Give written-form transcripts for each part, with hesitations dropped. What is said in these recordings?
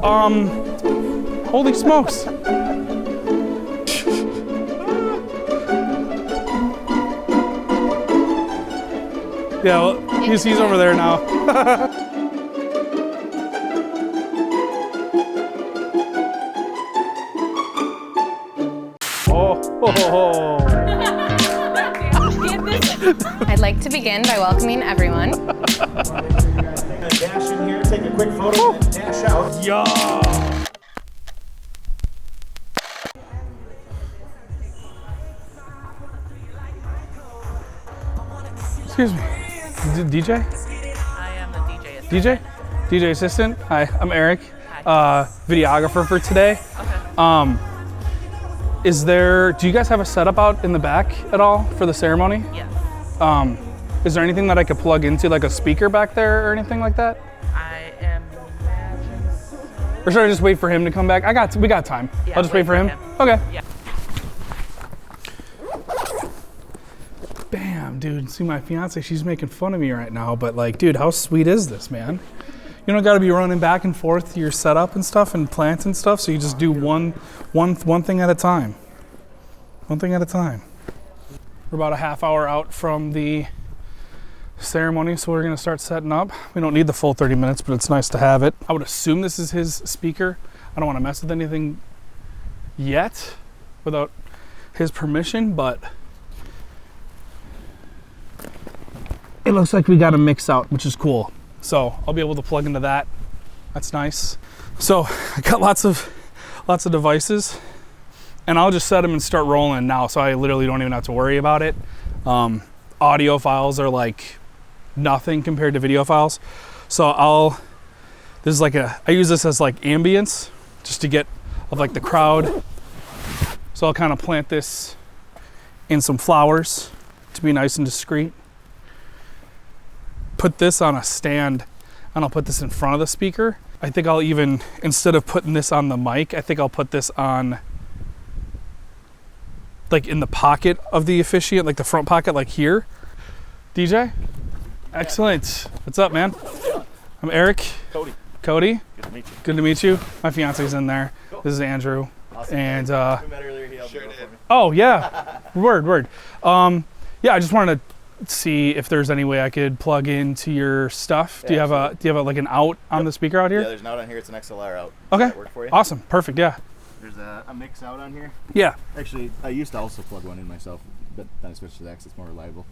Holy smokes. Yeah, well, he's over there now. Oh. I'd like to begin by welcoming everyone. Dash in here, take a quick photo, and dash out. Yeah. Excuse me. DJ? I am the DJ assistant. DJ assistant. Hi, I'm Eric. Hi. Videographer for today. Okay. Do you guys have a setup out in the back at all for the ceremony? Yes. Is there anything that I could plug into, like a speaker back there or anything like that? I am imagine. Or should I just wait for him to come back? We got time. Yeah, I'll just wait for him. him. Okay. Yeah. Bam, dude. See, my fiance, she's making fun of me right now, but like, dude, how sweet is this, man? You don't got to be running back and forth to your setup and stuff and plants and stuff, so you just do one thing at a time. One thing at a time. We're about a half hour out from the ceremony, so we're gonna start setting up. We don't need the full 30 minutes, but it's nice to have it. I would assume this is his speaker. I don't want to mess with anything yet without his permission, but it looks like we got a mix out, which is cool. So I'll be able to plug into that. That's nice. So I got lots of devices, and I'll just set them and start rolling now, so I literally don't even have to worry about it. Audio files are like nothing compared to video files. So I use this as like ambience, just to get of like the crowd. So I'll kind of plant this in some flowers to be nice and discreet. Put this on a stand, and I'll put this in front of the speaker. I think I'll even, instead of putting this on the mic, I think I'll put this on like in the pocket of the officiant, like the front pocket, like here. DJ? Excellent. What's up, man? I'm Eric. Cody. Good to meet you. Good to meet you. My fiance's in there. Cool. This is Andrew. Awesome. And We met earlier. He helped me for me. oh yeah, word. Yeah, I just wanted to see if there's any way I could plug into your stuff. Yeah, Do you have like an out on the speaker out here? Yeah, there's an out on here. It's an XLR out. Okay. Does that work for you? Awesome. Perfect. Yeah. There's a mix out on here. Yeah. Actually, I used to also plug one in myself, but then I switched to the X. It's more reliable.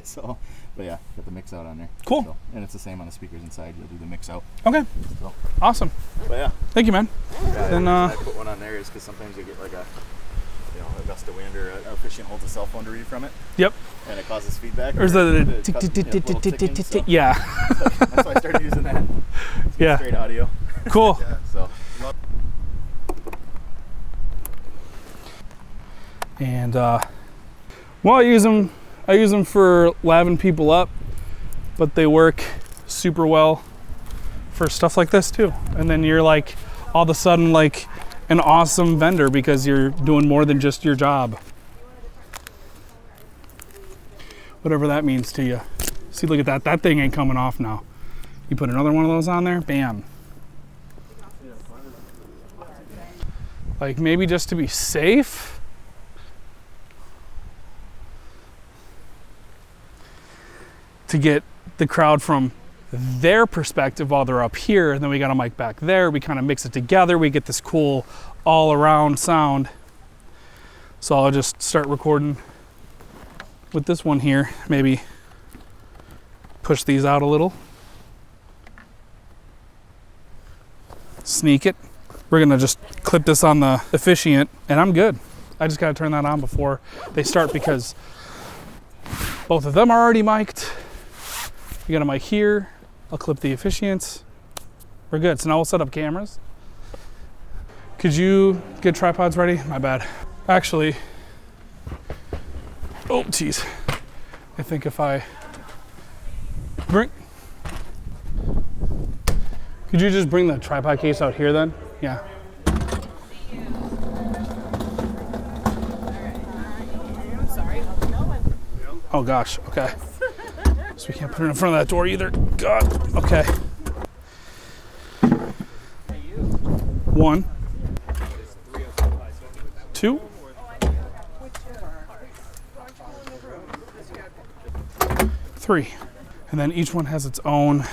So, but yeah, got the mix out on there. Cool. So, and it's the same on the speakers inside. You'll do the mix out. Okay. So, Awesome. but yeah. Thank you, man. Yeah, Then, the reason I put one on there is because sometimes you get like a gust of wind or an officiant holds a cell phone to read from it. Yep. And it causes feedback. Or is little the ticking, so yeah. that's why I started using that. It's Yeah. Straight audio. Cool. Yeah. So. And well, I use them for laving people up, but they work super well for stuff like this too. And then you're like all of a sudden like an awesome vendor because you're doing more than just your job. Whatever that means to you. See, look at that. That thing ain't coming off now. You put another one of those on there, bam. Like maybe just to be safe. To get the crowd from their perspective while they're up here, and then we got a mic back there. We kind of mix it together. We get this cool all around sound. So I'll just start recording with this one here. Maybe push these out a little. Sneak it. We're gonna just clip this on the officiant and I'm good. I just gotta turn that on before they start because both of them are already mic'd. You got a mic here. I'll clip the officiants. We're good. So now we'll set up cameras. Could you get tripods ready? My bad. Actually, oh geez. I think if I could you just bring the tripod case out here then? Yeah. Oh gosh, okay. So we can't put it in front of that door either. God, okay. 1, 2, 3. And then each one has its own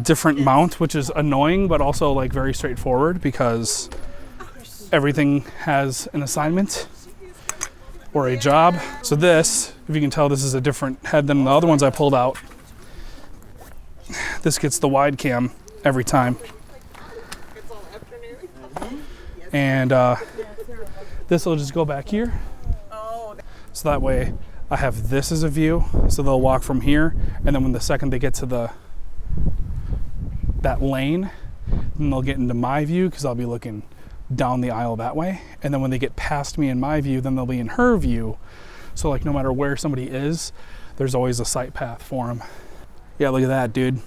different mount, which is annoying, but also like very straightforward because everything has an assignment or a job. So this, if you can tell, this is a different head than the other ones I pulled out. This gets the wide cam every time. And this will just go back here. So that way I have this as a view. So they'll walk from here, and then when the second they get to that lane, then they'll get into my view because I'll be looking down the aisle that way. And then when they get past me in my view, then they'll be in her view. So like no matter where somebody is, there's always a sight path for them. Yeah, look at that, dude.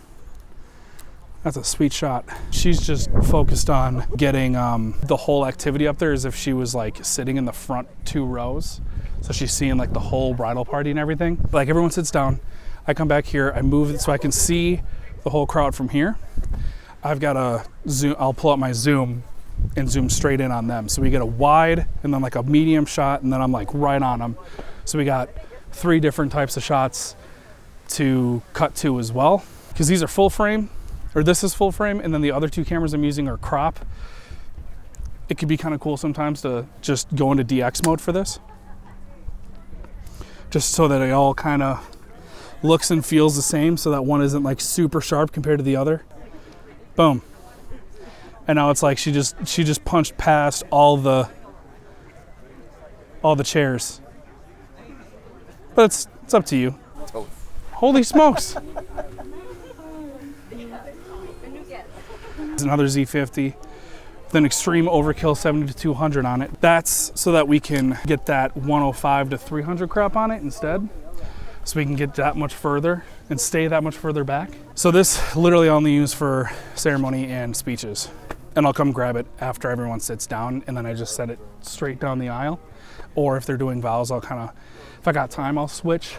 That's a sweet shot. She's just focused on getting the whole activity up there as if she was like sitting in the front 2 rows. So she's seeing like the whole bridal party and everything. Like everyone sits down, I come back here, I move it so I can see the whole crowd from here. I've got a zoom, I'll pull out my zoom and zoom straight in on them. So we get a wide and then like a medium shot, and then I'm like right on them. So we got 3 different types of shots to cut to as well. Because these are full frame, or this is full frame, and then the other 2 cameras I'm using are crop. It could be kind of cool sometimes to just go into DX mode for this. Just so that it all kind of looks and feels the same, so that one isn't like super sharp compared to the other. Boom. And now it's like she just punched past all the chairs. But it's up to you. Holy smokes. Another Z50. Then Extreme Overkill 70 to 200 on it. That's so that we can get that 105 to 300 crop on it instead. So we can get that much further and stay that much further back. So this literally only used for ceremony and speeches. And I'll come grab it after everyone sits down, and then I just set it straight down the aisle. Or if they're doing vows, I'll kind of, if I got time, I'll switch.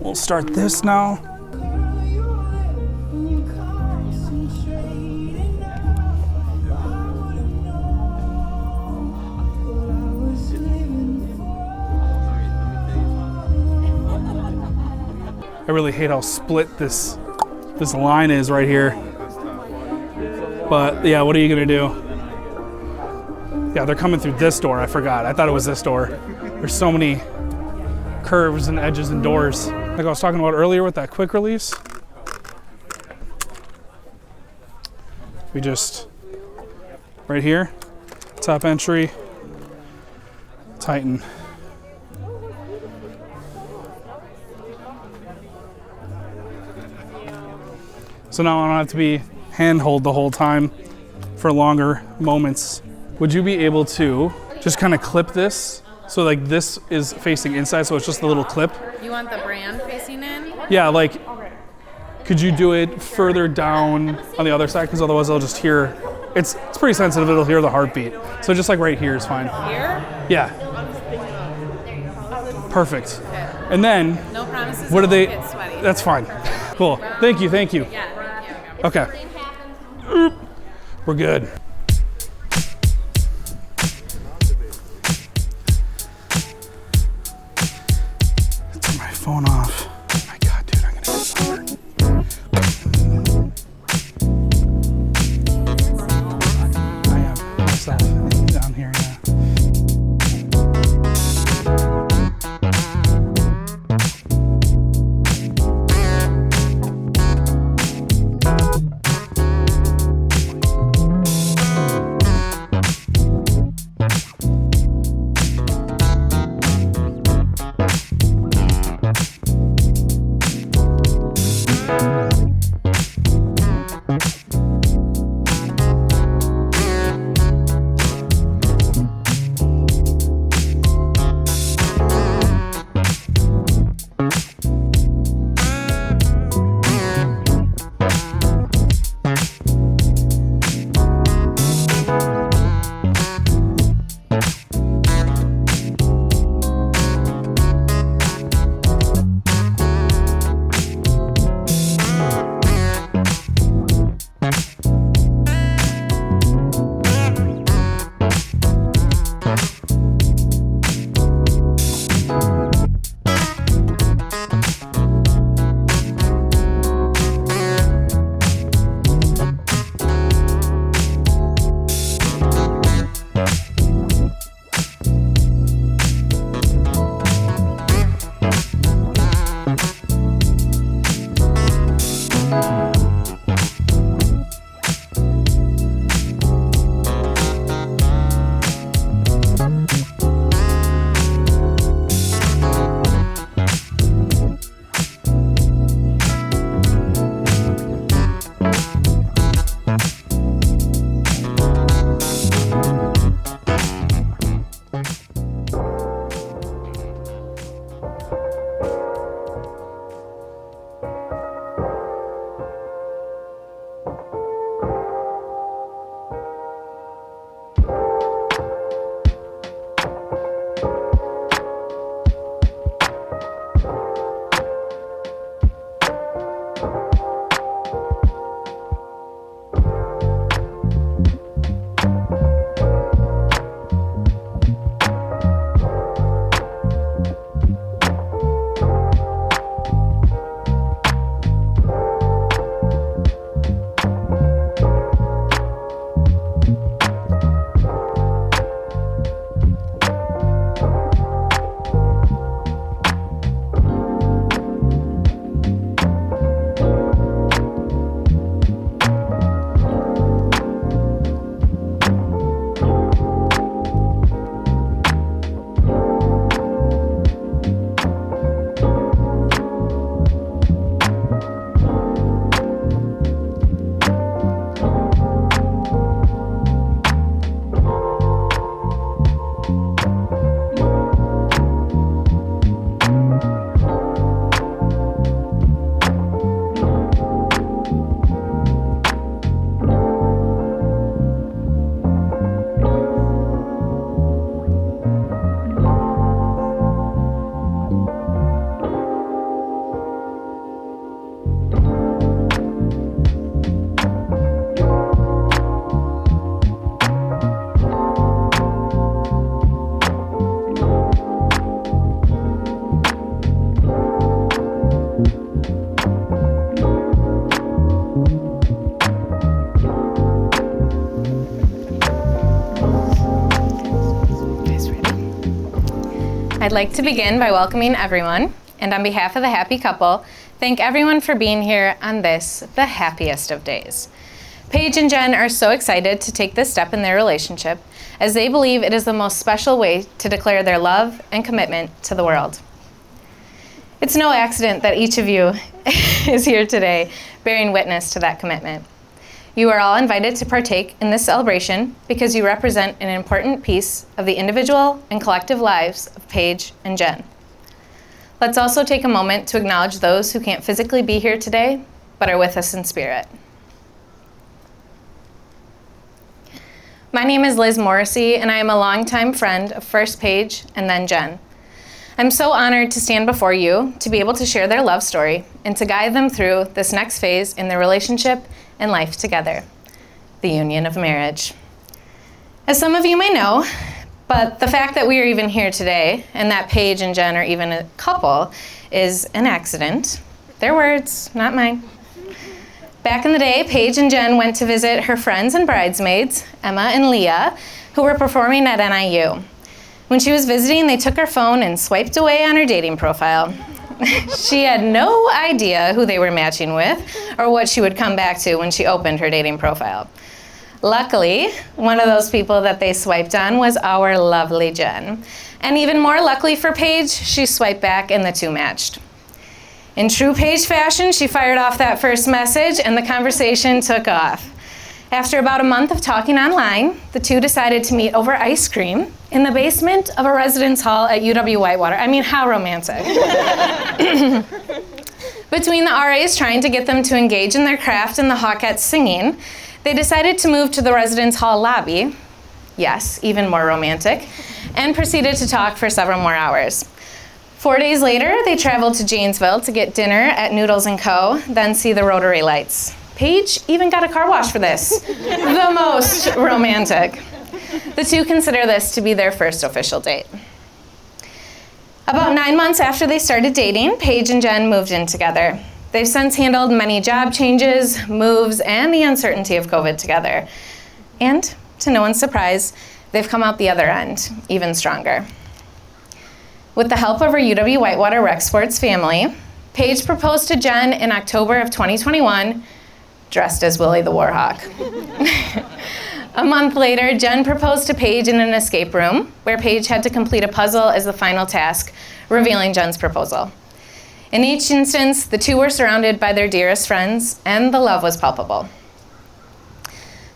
We'll start this now. I really hate how split this line is right here. But yeah, what are you gonna do? Yeah, they're coming through this door. I forgot. I thought it was this door. There's so many curves and edges and doors. Like I was talking about earlier with that quick release. We just, right here, top entry, tighten. So now I don't have to be handhold the whole time for longer moments. Would you be able to just kind of clip this? So like this is facing inside, so it's just a little clip. You want the brand facing in? Yeah, like, could you do it further down on the other side? Because otherwise I'll just hear, it's pretty sensitive, it'll hear the heartbeat. So just like right here is fine. Here? Yeah. Perfect. Okay. And then, No promises. what do they, Get sweaty. that's fine. Cool, thank you. Yeah, thank you. Okay. Oop. We're good. Turn my phone off. Oh my God, dude, I'm gonna get sunburned. I am myself down here, yeah. I'd like to begin by welcoming everyone, and on behalf of the happy couple, thank everyone for being here on this, the happiest of days. Paige and Jen are so excited to take this step in their relationship, as they believe it is the most special way to declare their love and commitment to the world. It's no accident that each of you is here today, bearing witness to that commitment. You are all invited to partake in this celebration because you represent an important piece of the individual and collective lives of Paige and Jen. Let's also take a moment to acknowledge those who can't physically be here today, but are with us in spirit. My name is Liz Morrissey, and I am a longtime friend of first Paige and then Jen. I'm so honored to stand before you to be able to share their love story and to guide them through this next phase in their relationship and life together, the union of marriage. As some of you may know, but the fact that we are even here today and that Paige and Jen are even a couple is an accident. Their words, not mine. Back in the day, Paige and Jen went to visit her friends and bridesmaids, Emma and Leah, who were performing at NIU. When she was visiting, they took her phone and swiped away on her dating profile. She had no idea who they were matching with or what she would come back to when she opened her dating profile. Luckily, one of those people that they swiped on was our lovely Jen. And even more luckily for Paige, she swiped back and the two matched. In true Paige fashion, she fired off that first message and the conversation took off. After about a month of talking online, the two decided to meet over ice cream in the basement of a residence hall at UW-Whitewater. I mean, how romantic. Between the RAs trying to get them to engage in their craft and the Hawkettes singing, they decided to move to the residence hall lobby, yes, even more romantic, and proceeded to talk for several more hours. 4 days later, they traveled to Janesville to get dinner at Noodles & Co., then see the Rotary Lights. Paige even got a car wash for this. The most romantic. The two consider this to be their first official date. About 9 months after they started dating, Paige and Jen moved in together. They've since handled many job changes, moves, and the uncertainty of COVID together. And, to no one's surprise, they've come out the other end, even stronger. With the help of her UW-Whitewater Rec Sports family, Paige proposed to Jen in October of 2021, dressed as Willie the Warhawk. A month later, Jen proposed to Paige in an escape room, where Paige had to complete a puzzle as the final task, revealing Jen's proposal. In each instance, the two were surrounded by their dearest friends, and the love was palpable.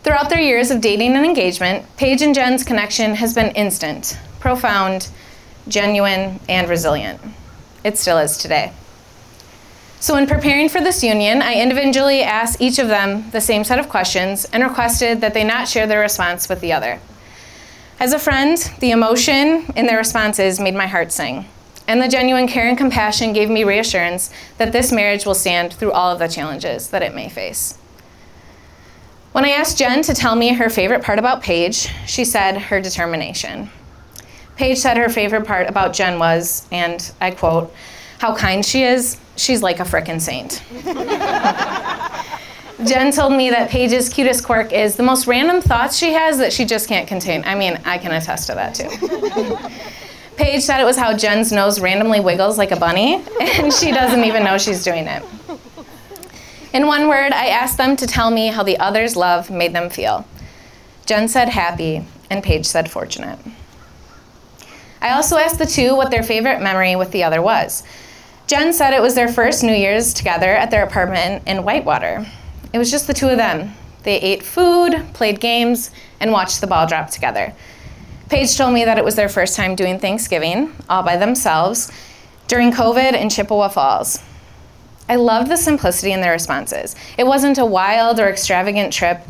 Throughout their years of dating and engagement, Paige and Jen's connection has been instant, profound, genuine, and resilient. It still is today. So in preparing for this union, I individually asked each of them the same set of questions and requested that they not share their response with the other. As a friend, the emotion in their responses made my heart sing, and the genuine care and compassion gave me reassurance that this marriage will stand through all of the challenges that it may face. When I asked Jen to tell me her favorite part about Paige, she said her determination. Paige said her favorite part about Jen was, and I quote, "How kind she is. She's like a frickin' saint." Jen told me that Paige's cutest quirk is the most random thoughts she has that she just can't contain. I mean, I can attest to that too. Paige said it was how Jen's nose randomly wiggles like a bunny, and she doesn't even know she's doing it. In one word, I asked them to tell me how the other's love made them feel. Jen said happy, and Paige said fortunate. I also asked the two what their favorite memory with the other was. Jen said it was their first New Year's together at their apartment in Whitewater. It was just the two of them. They ate food, played games, and watched the ball drop together. Paige told me that it was their first time doing Thanksgiving, all by themselves, during COVID in Chippewa Falls. I loved the simplicity in their responses. It wasn't a wild or extravagant trip.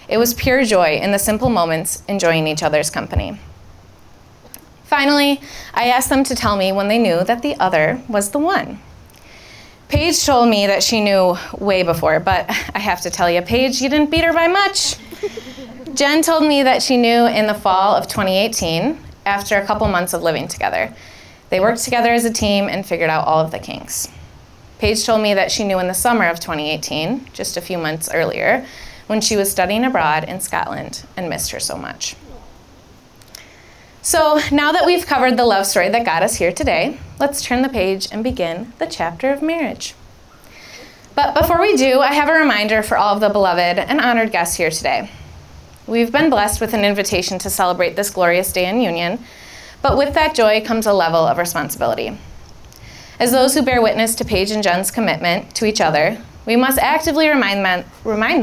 It was pure joy in the simple moments, enjoying each other's company. Finally, I asked them to tell me when they knew that the other was the one. Paige told me that she knew way before, but I have to tell you, Paige, you didn't beat her by much. Jen told me that she knew in the fall of 2018, after a couple months of living together. They worked together as a team and figured out all of the kinks. Paige told me that she knew in the summer of 2018, just a few months earlier, when she was studying abroad in Scotland and missed her so much. So now that we've covered the love story that got us here today, let's turn the page and begin the chapter of marriage. But before we do, I have a reminder for all of the beloved and honored guests here today. We've been blessed with an invitation to celebrate this glorious day in union, but with that joy comes a level of responsibility. As those who bear witness to Paige and Jen's commitment to each other, we must actively remind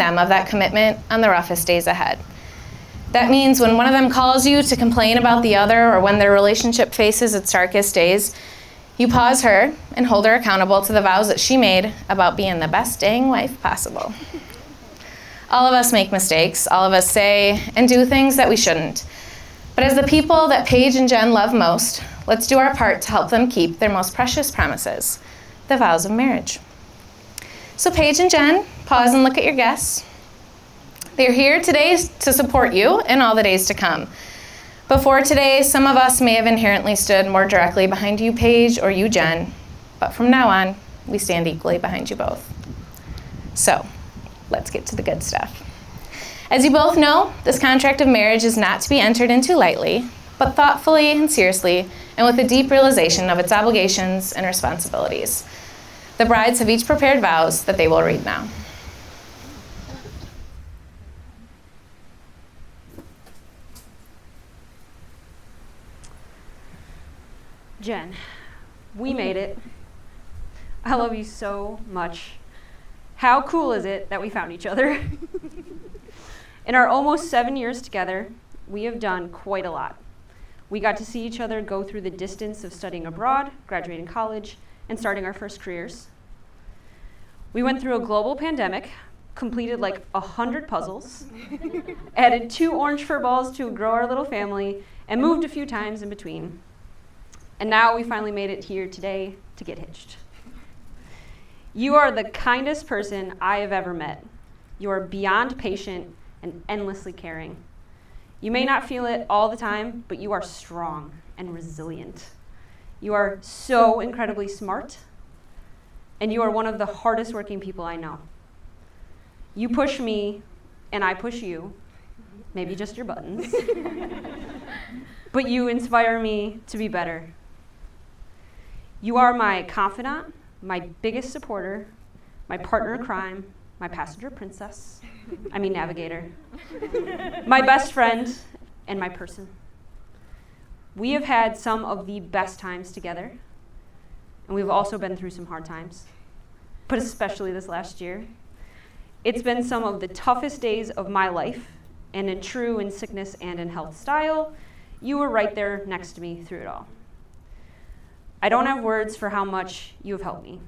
them of that commitment on the roughest days ahead. That means when one of them calls you to complain about the other, or when their relationship faces its darkest days, you pause her and hold her accountable to the vows that she made about being the best dang wife possible. All of us make mistakes. All of us say and do things that we shouldn't. But as the people that Paige and Jen love most, let's do our part to help them keep their most precious promises, the vows of marriage. So Paige and Jen, pause and look at your guests. They're here today to support you in all the days to come. Before today, some of us may have inherently stood more directly behind you, Paige, or you, Jen, but from now on, we stand equally behind you both. So, let's get to the good stuff. As you both know, this contract of marriage is not to be entered into lightly, but thoughtfully and seriously, and with a deep realization of its obligations and responsibilities. The brides have each prepared vows that they will read now. Jen, we made it. I love you so much. How cool is it that we found each other? In our almost 7 years together, we have done quite a lot. We got to see each other go through the distance of studying abroad, graduating college, and starting our first careers. We went through a global pandemic, completed like 100 puzzles, added 2 orange fur balls to grow our little family, and moved a few times in between. And now we finally made it here today to get hitched. You are the kindest person I have ever met. You are beyond patient and endlessly caring. You may not feel it all the time, but you are strong and resilient. You are so incredibly smart, and you are one of the hardest working people I know. You push me, and I push you, maybe just your buttons, but you inspire me to be better. You are my confidant, my biggest supporter, my partner in crime, my passenger princess, navigator, my best friend, and my person. We have had some of the best times together, and we've also been through some hard times, but especially this last year. It's been some of the toughest days of my life, and in true in sickness and in health style, you were right there next to me through it all. I don't have words for how much you have helped me,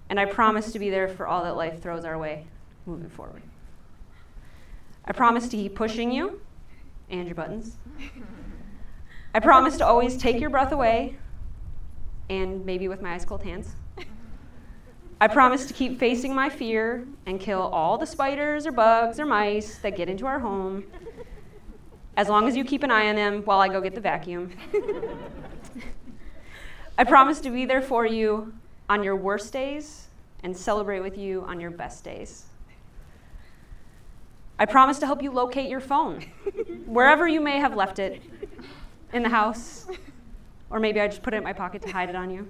and I promise to be there for all that life throws our way moving forward. I promise to keep pushing you and your buttons. I promise to always take your breath away, and maybe with my ice cold hands. I promise to keep facing my fear and kill all the spiders or bugs or mice that get into our home, as long as you keep an eye on them while I go get the vacuum. I promise to be there for you on your worst days and celebrate with you on your best days. I promise to help you locate your phone, wherever you may have left it, in the house, or maybe I just put it in my pocket to hide it on you.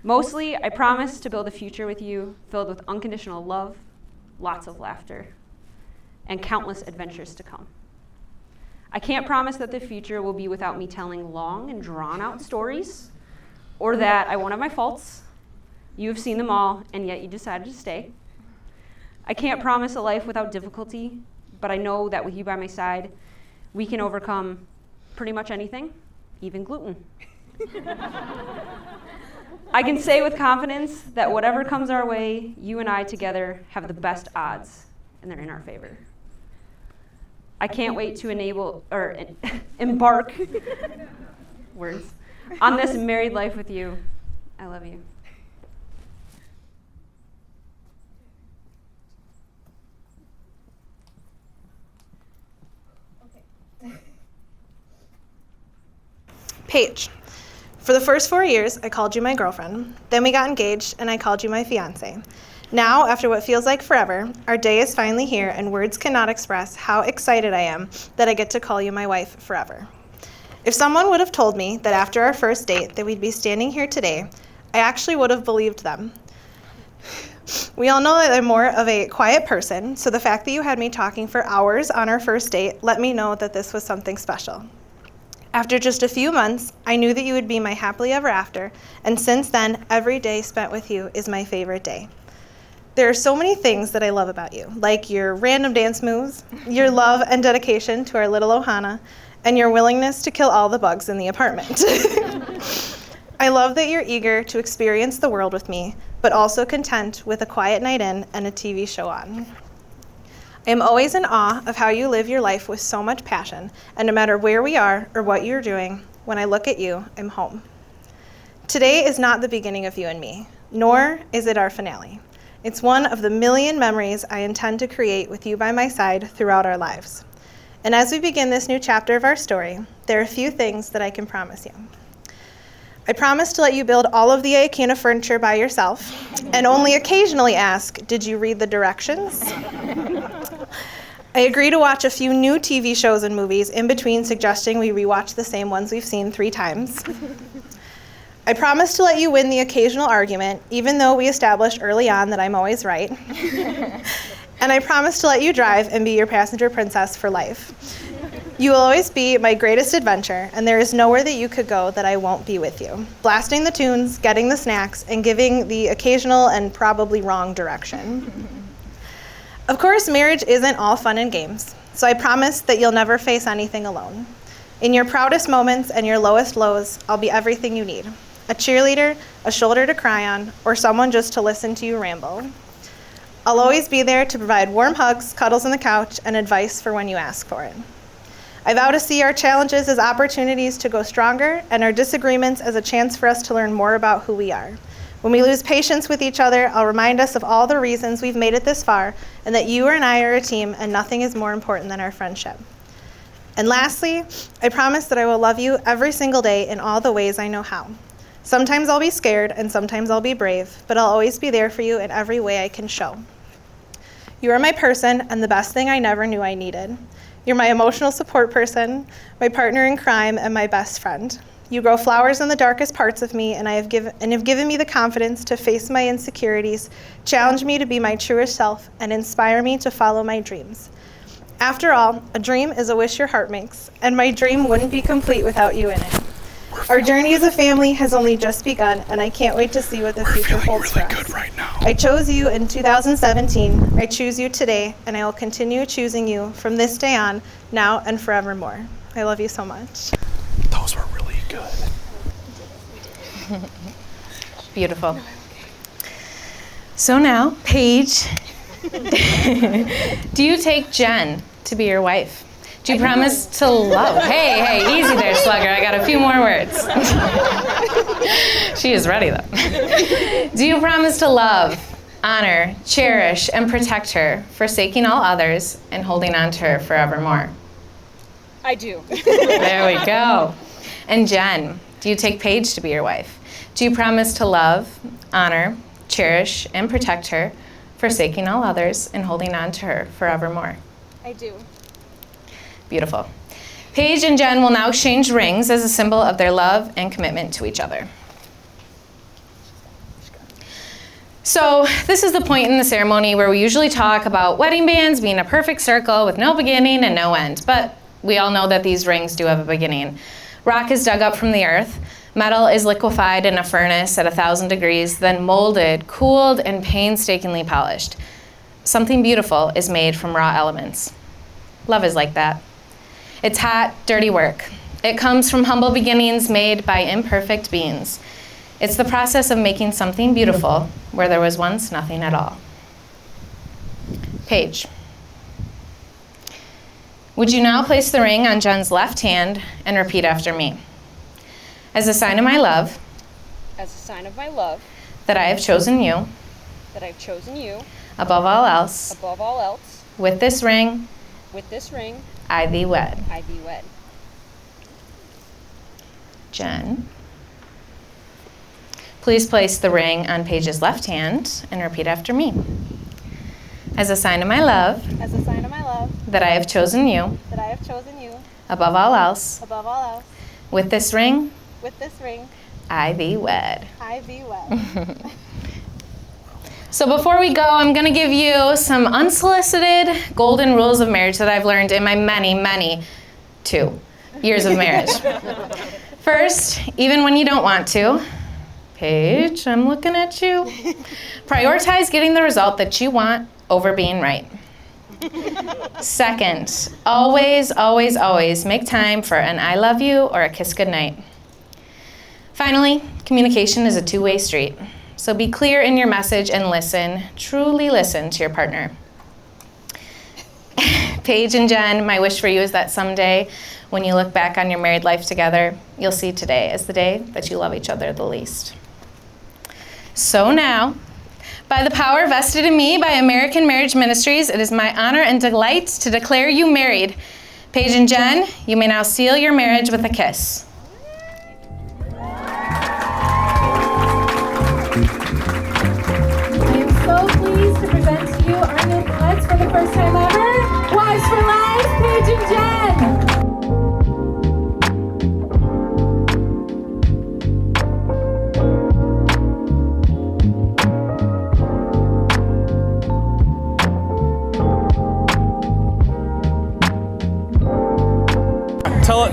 Mostly, I promise to build a future with you filled with unconditional love, lots of laughter, and countless adventures to come. I can't promise that the future will be without me telling long and drawn-out stories, or that I won't have my faults. You have seen them all, and yet you decided to stay. I can't promise a life without difficulty, but I know that with you by my side, we can overcome pretty much anything, even gluten. I can say with confidence that whatever comes our way, you and I together have the best odds, and they're in our favor. I can't wait to embark words on this married life with you. I love you. Paige, for the first 4 years, I called you my girlfriend. Then we got engaged, and I called you my fiance. Now, after what feels like forever, our day is finally here, and words cannot express how excited I am that I get to call you my wife forever. If someone would have told me that after our first date that we'd be standing here today, I actually would have believed them. We all know that I'm more of a quiet person, so the fact that you had me talking for hours on our first date let me know that this was something special. After just a few months, I knew that you would be my happily ever after, and since then, every day spent with you is my favorite day. There are so many things that I love about you, like your random dance moves, your love and dedication to our little Ohana, and your willingness to kill all the bugs in the apartment. I love that you're eager to experience the world with me, but also content with a quiet night in and a TV show on. I am always in awe of how you live your life with so much passion, and no matter where we are or what you're doing, when I look at you, I'm home. Today is not the beginning of you and me, nor is it our finale. It's one of the million memories I intend to create with you by my side throughout our lives. And as we begin this new chapter of our story, there are a few things that I can promise you. I promise to let you build all of the IKEA furniture by yourself, and only occasionally ask, did you read the directions? I agree to watch a few new TV shows and movies in between suggesting we rewatch the same ones we've seen 3 times. I promise to let you win the occasional argument, even though we established early on that I'm always right. And I promise to let you drive and be your passenger princess for life. You will always be my greatest adventure, and there is nowhere that you could go that I won't be with you, blasting the tunes, getting the snacks, and giving the occasional and probably wrong direction. Of course, marriage isn't all fun and games, so I promise that you'll never face anything alone. In your proudest moments and your lowest lows, I'll be everything you need. A cheerleader, a shoulder to cry on, or someone just to listen to you ramble. I'll always be there to provide warm hugs, cuddles on the couch, and advice for when you ask for it. I vow to see our challenges as opportunities to go stronger and our disagreements as a chance for us to learn more about who we are. When we lose patience with each other, I'll remind us of all the reasons we've made it this far and that you and I are a team and nothing is more important than our friendship. And lastly, I promise that I will love you every single day in all the ways I know how. Sometimes I'll be scared and sometimes I'll be brave, but I'll always be there for you in every way I can show. You are my person and the best thing I never knew I needed. You're my emotional support person, my partner in crime, and my best friend. You grow flowers in the darkest parts of me, and have given me the confidence to face my insecurities, challenge me to be my truest self, and inspire me to follow my dreams. After all, a dream is a wish your heart makes, and my dream wouldn't be complete without you in it. Our journey as a family has only just begun, and I can't wait to see what the future holds for us. Good right now. I chose you in 2017. I choose you today, and I will continue choosing you from this day on, now and forevermore. I love you so much. Those were really good. Beautiful. So now, Paige, do you take Jen to be your wife? Do you promise to love? Hey, easy there, Slugger. I got a few more words. She is ready, though. Do you promise to love, honor, cherish, and protect her, forsaking all others and holding on to her forevermore? I do. There we go. And Jen, do you take Paige to be your wife? Do you promise to love, honor, cherish, and protect her, forsaking all others and holding on to her forevermore? I do. Beautiful. Paige and Jen will now exchange rings as a symbol of their love and commitment to each other. So this is the point in the ceremony where we usually talk about wedding bands being a perfect circle with no beginning and no end, but we all know that these rings do have a beginning. Rock is dug up from the earth, metal is liquefied in a furnace at 1,000 degrees, then molded, cooled, and painstakingly polished. Something beautiful is made from raw elements. Love is like that. It's hot, dirty work. It comes from humble beginnings made by imperfect beings. It's the process of making something beautiful where there was once nothing at all. Paige, would you now place the ring on Jen's left hand and repeat after me? As a sign of my love, As a sign of my love, that I have chosen you, that I've chosen you, above all else, above all else, with this ring, with this ring, I thee wed. I thee wed. Jen, Please place the ring on Paige's left hand and repeat after me. As a sign of my love, As a sign of my love, that I have chosen you that I have chosen you above all else, above all else, with this ring, with this ring, I thee wed. I thee wed. So before we go, I'm going to give you some unsolicited golden rules of marriage that I've learned in my many 2 years of marriage. First, even when you don't want to, Paige, I'm looking at you. Prioritize getting the result that you want over being right. Second, always make time for an I love you or a kiss goodnight. Finally, communication is a two-way street. So be clear in your message and listen, truly listen to your partner. Paige and Jen, my wish for you is that someday when you look back on your married life together, you'll see today as the day that you love each other the least. So now, by the power vested in me by American Marriage Ministries, it is my honor and delight to declare you married. Paige and Jen, you may now seal your marriage with a kiss. I am so pleased to present to you our newlyweds for the first time ever. Wives for life, Paige and Jen.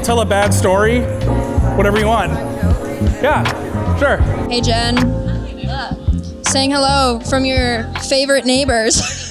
Tell a bad story, whatever you want. Yeah, sure. Hey Jen, saying hello from your favorite neighbors.